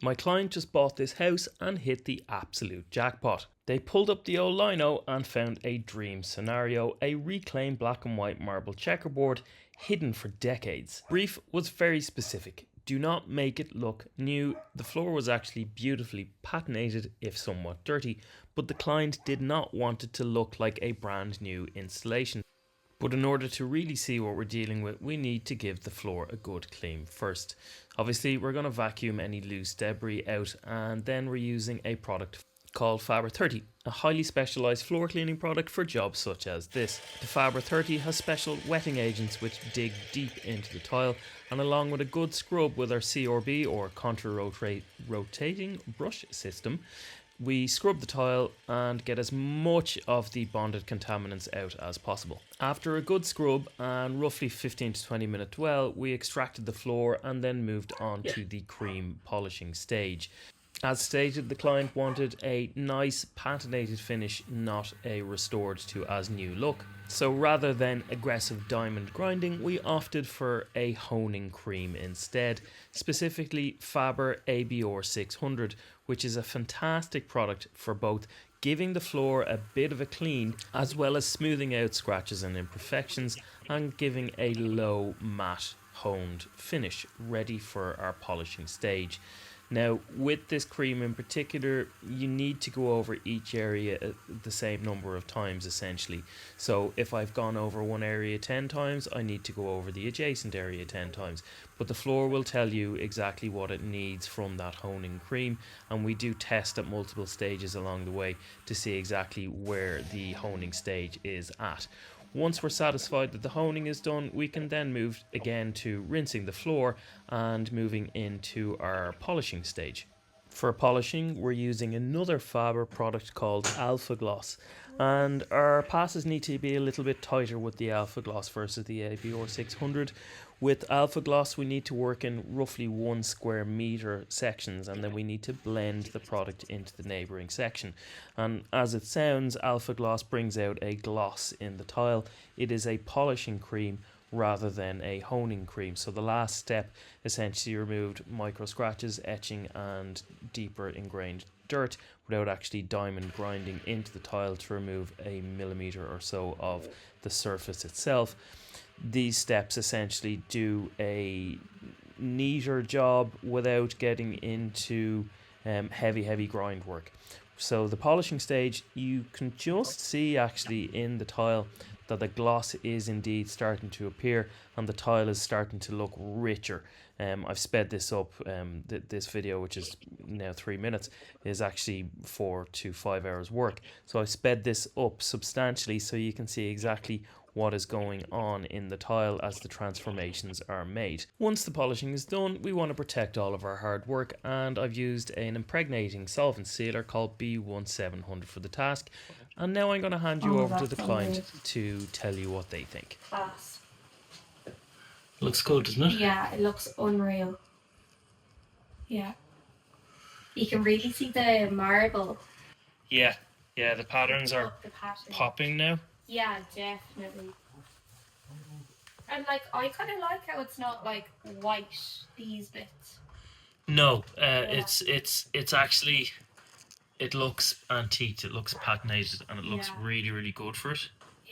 My client just bought this house and hit the absolute jackpot. They pulled up the old Lino and found a dream scenario, a reclaimed black and white marble checkerboard hidden for decades. Brief was very specific. Do not make it look new. The floor was actually beautifully patinated, if somewhat dirty, but the client did not want it to look like a brand new installation. But in order to really see what we're dealing with, we need to give the floor a good clean first. Obviously, we're going to vacuum any loose debris out, and then we're using a product called Faber 30, a highly specialised floor cleaning product for jobs such as this. The Faber 30 has special wetting agents which dig deep into the tile, and along with a good scrub with our CRB or contra-rotating brush system, we scrub the tile and get as much of the bonded contaminants out as possible. After a good scrub and roughly 15 to 20 minute dwell, we extracted the floor and then moved on to the cream polishing stage. As stated, the client wanted a nice patinated finish, not a restored to as new look. So rather than aggressive diamond grinding, we opted for a honing cream instead, specifically Faber ABR 600, which is a fantastic product for both giving the floor a bit of a clean as well as smoothing out scratches and imperfections and giving a low matte honed finish ready for our polishing stage. Now, with this cream in particular, you need to go over each area the same number of times essentially. So if I've gone over one area 10 times, I need to go over the adjacent area 10 times. But the floor will tell you exactly what it needs from that honing cream, and we do test at multiple stages along the way to see exactly where the honing stage is at. Once we're satisfied that the honing is done, we can then move again to rinsing the floor and moving into our polishing stage. For polishing, we're using another Faber product called Alpha Gloss, and our passes need to be a little bit tighter with the Alpha Gloss versus the ABR 600. With Alpha Gloss, we need to work in roughly 1 square meter sections, and then we need to blend the product into the neighbouring section. And as it sounds, Alpha Gloss brings out a gloss in the tile. It is a polishing cream rather than a honing cream. So the last step essentially removed micro scratches, etching and deeper ingrained dirt without actually diamond grinding into the tile to remove a millimeter or so of the surface itself. These steps essentially do a neater job without getting into heavy grind work. So the polishing stage, you can just see actually in the tile that the gloss is indeed starting to appear and the tile is starting to look richer. I've sped this up. This video, which is now 3 minutes, is actually 4 to 5 hours work. So I've sped this up substantially so you can see exactly what is going on in the tile as the transformations are made. Once the polishing is done, we want to protect all of our hard work, and I've used an impregnating solvent sealer called B1700 for the task. And now I'm going to hand you over to the client to tell you what they think. Class. Looks good, doesn't it? Yeah, it looks unreal. Yeah. You can really see the marble. Yeah, the patterns are The pattern. popping now. Yeah, definitely. And like, I kind of like how it's not like white, these bits. No, it's actually, it looks antiqued, it looks patinated, and it looks really good for it.